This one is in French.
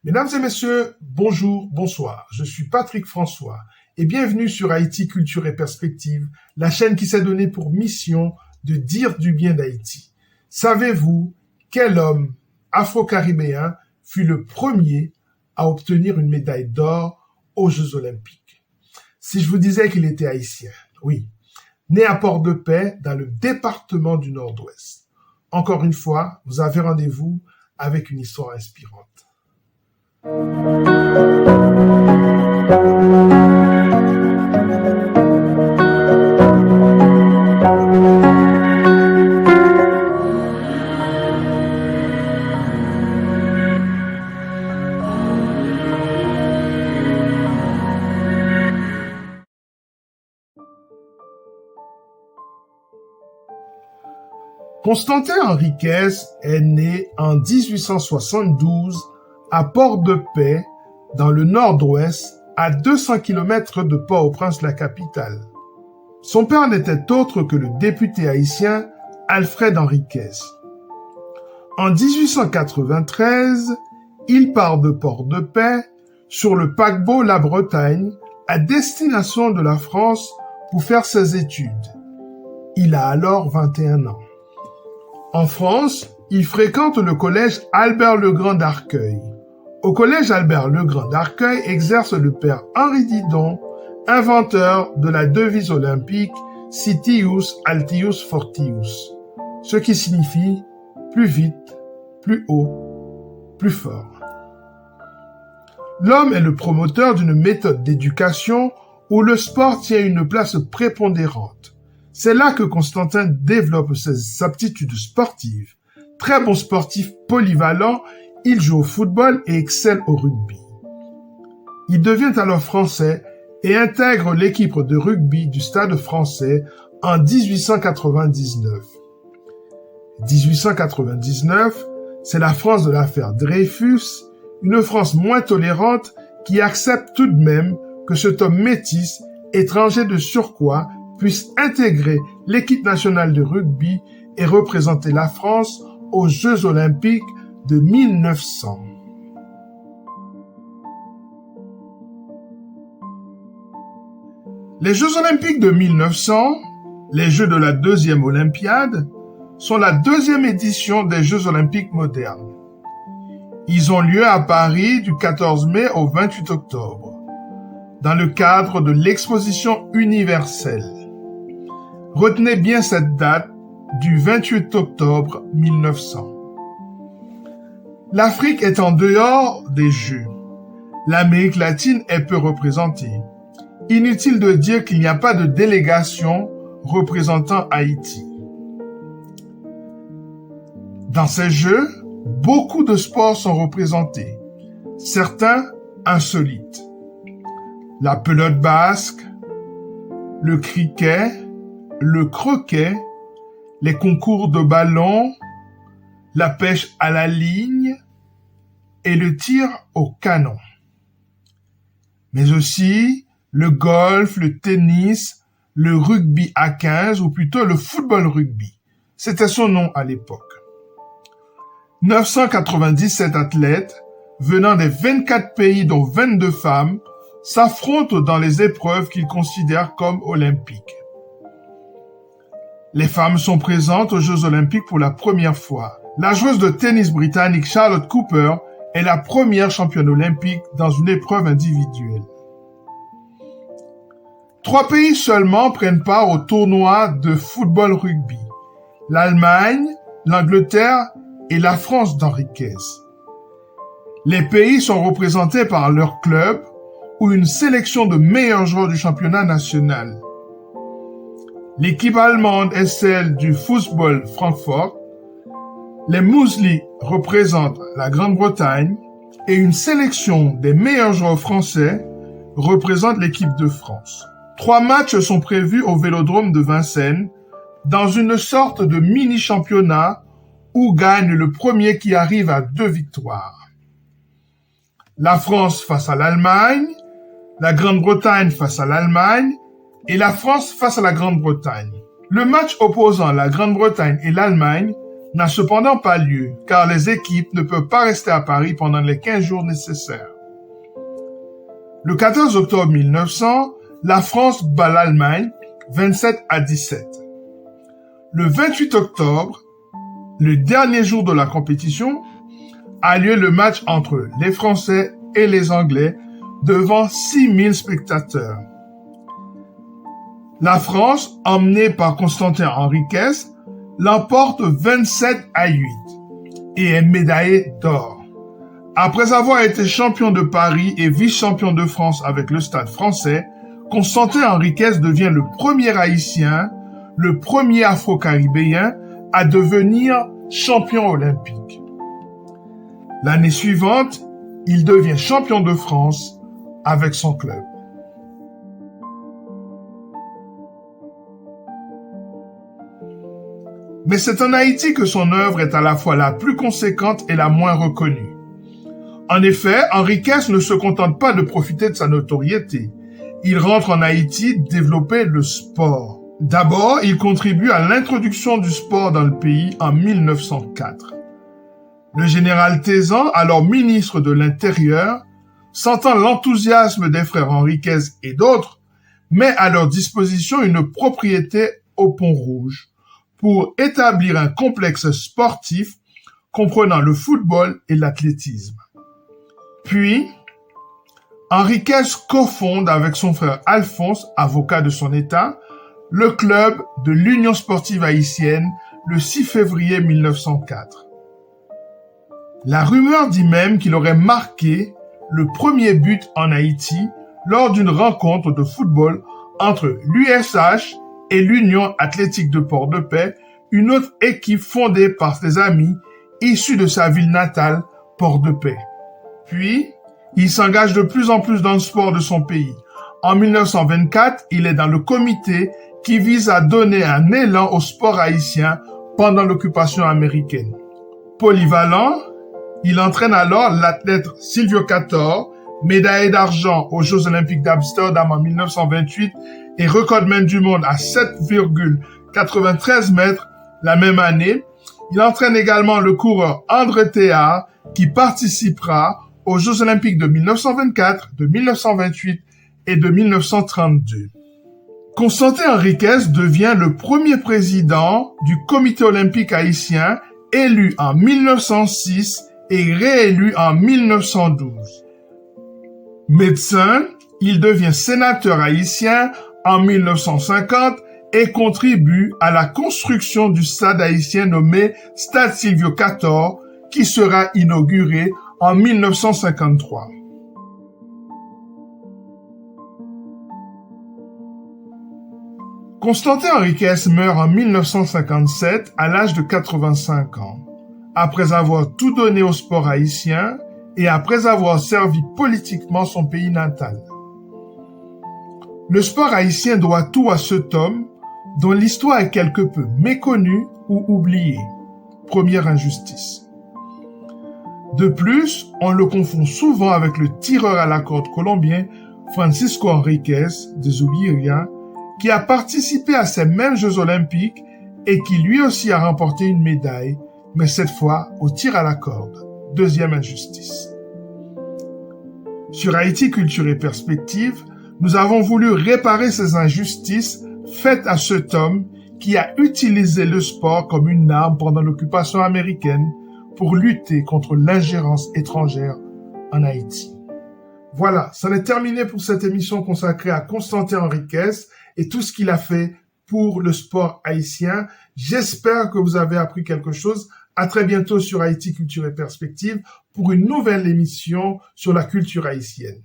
Mesdames et messieurs, bonjour, bonsoir. Je suis Patrick François et bienvenue sur Haïti Culture et Perspective, la chaîne qui s'est donnée pour mission de dire du bien d'Haïti. Savez-vous quel homme afro-caribéen fut le premier à obtenir une médaille d'or aux Jeux Olympiques? Si je vous disais qu'il était haïtien, oui, né à Port-de-Paix dans le département du Nord-Ouest. Encore une fois, vous avez rendez-vous avec une histoire inspirante. Constantin Henriquez est né en 1872 à Port-de-Paix, dans le Nord-Ouest, à 200 km de Port-au-Prince, la capitale. Son père n'était autre que le député haïtien Alfred Henriquez. En 1893, il part de Port-de-Paix sur le paquebot La Bretagne à destination de la France pour faire ses études. Il a alors 21 ans. En France, il fréquente le collège Albert-le-Grand d'Arcueil. Au collège Albert-le-Grand d'Arcueil exerce le père Henri Didon, inventeur de la devise olympique Citius Altius Fortius, ce qui signifie plus vite, plus haut, plus fort. L'homme est le promoteur d'une méthode d'éducation où le sport tient une place prépondérante. C'est là que Constantin développe ses aptitudes sportives. Très bon sportif polyvalent, il joue au football et excelle au rugby. Il devient alors français et intègre l'équipe de rugby du Stade français en 1899. 1899, c'est la France de l'affaire Dreyfus, une France moins tolérante qui accepte tout de même que cet homme métis, étranger de surcroît, puisse intégrer l'équipe nationale de rugby et représenter la France aux Jeux Olympiques de 1900. Les Jeux Olympiques de 1900, les Jeux de la deuxième Olympiade, sont la deuxième édition des Jeux Olympiques modernes. Ils ont lieu à Paris du 14 mai au 28 octobre, dans le cadre de l'exposition universelle. Retenez bien cette date du 28 octobre 1900. L'Afrique est en dehors des Jeux. L'Amérique latine est peu représentée. Inutile de dire qu'il n'y a pas de délégation représentant Haïti. Dans ces Jeux, beaucoup de sports sont représentés, certains insolites. La pelote basque, le cricket, le croquet, les concours de ballon, la pêche à la ligne et le tir au canon. Mais aussi le golf, le tennis, le rugby à 15 ou plutôt le football rugby. C'était son nom à l'époque. 997 athlètes venant des 24 pays dont 22 femmes s'affrontent dans les épreuves qu'ils considèrent comme olympiques. Les femmes sont présentes aux Jeux Olympiques pour la première fois. La joueuse de tennis britannique Charlotte Cooper est la première championne olympique dans une épreuve individuelle. 3 pays seulement prennent part au tournoi de football rugby. L'Allemagne, l'Angleterre et la France d'Henriquez. Les pays sont représentés par leur club ou une sélection de meilleurs joueurs du championnat national. L'équipe allemande est celle du Fußball Francfort. Les Muesli représentent la Grande-Bretagne et une sélection des meilleurs joueurs français représente l'équipe de France. 3 matchs sont prévus au Vélodrome de Vincennes dans une sorte de mini-championnat où gagne le premier qui arrive à 2 victoires. La France face à l'Allemagne, la Grande-Bretagne face à l'Allemagne et la France face à la Grande-Bretagne. Le match opposant la Grande-Bretagne et l'Allemagne n'a cependant pas lieu, car les équipes ne peuvent pas rester à Paris pendant les 15 jours nécessaires. Le 14 octobre 1900, la France bat l'Allemagne 27-17. Le 28 octobre, le dernier jour de la compétition, a lieu le match entre les Français et les Anglais devant 6000 spectateurs. La France, emmenée par Constantin Henriquez, l'emporte 27-8 et est médaillée d'or. Après avoir été champion de Paris et vice-champion de France avec le Stade français, Constantin Henriquez devient le premier Haïtien, le premier Afro-Caribéen à devenir champion olympique. L'année suivante, il devient champion de France avec son club. Mais c'est en Haïti que son œuvre est à la fois la plus conséquente et la moins reconnue. En effet, Henriquez ne se contente pas de profiter de sa notoriété. Il rentre en Haïti développer le sport. D'abord, il contribue à l'introduction du sport dans le pays en 1904. Le général Tézan, alors ministre de l'Intérieur, sentant l'enthousiasme des frères Henriquez et d'autres, met à leur disposition une propriété au Pont-Rouge pour établir un complexe sportif comprenant le football et l'athlétisme. Puis, Henriquez cofonde avec son frère Alphonse, avocat de son État, le club de l'Union sportive haïtienne le 6 février 1904. La rumeur dit même qu'il aurait marqué le premier but en Haïti lors d'une rencontre de football entre l'USH et l'Union athlétique de Port-de-Paix, une autre équipe fondée par ses amis issus de sa ville natale, Port-de-Paix. Puis, il s'engage de plus en plus dans le sport de son pays. En 1924, il est dans le comité qui vise à donner un élan au sport haïtien pendant l'occupation américaine. Polyvalent, il entraîne alors l'athlète Silvio Cator, médaillé d'argent aux Jeux olympiques d'Amsterdam en 1928 et recordman du monde à 7,93 mètres la même année. Il entraîne également le coureur André Théard qui participera aux Jeux olympiques de 1924, de 1928 et de 1932. Constantin Henriquez devient le premier président du comité olympique haïtien, élu en 1906 et réélu en 1912. Médecin, il devient sénateur haïtien en 1950 et contribue à la construction du stade haïtien nommé Stade Silvio Cator, qui sera inauguré en 1953. Constantin Henriquez meurt en 1957 à l'âge de 85 ans, après avoir tout donné au sport haïtien et après avoir servi politiquement son pays natal. Le sport haïtien doit tout à cet homme dont l'histoire est quelque peu méconnue ou oubliée. Première injustice. De plus, on le confond souvent avec le tireur à la corde colombien Francisco Henriquez de Zubiria, qui a participé à ces mêmes Jeux olympiques et qui lui aussi a remporté une médaille, mais cette fois au tir à la corde. Deuxième injustice. Sur Haïti Culture et Perspective, nous avons voulu réparer ces injustices faites à cet homme qui a utilisé le sport comme une arme pendant l'occupation américaine pour lutter contre l'ingérence étrangère en Haïti. Voilà, c'en est terminé pour cette émission consacrée à Constantin Henriquez et tout ce qu'il a fait pour le sport haïtien. J'espère que vous avez appris quelque chose. À très bientôt sur Haïti Culture et Perspective pour une nouvelle émission sur la culture haïtienne.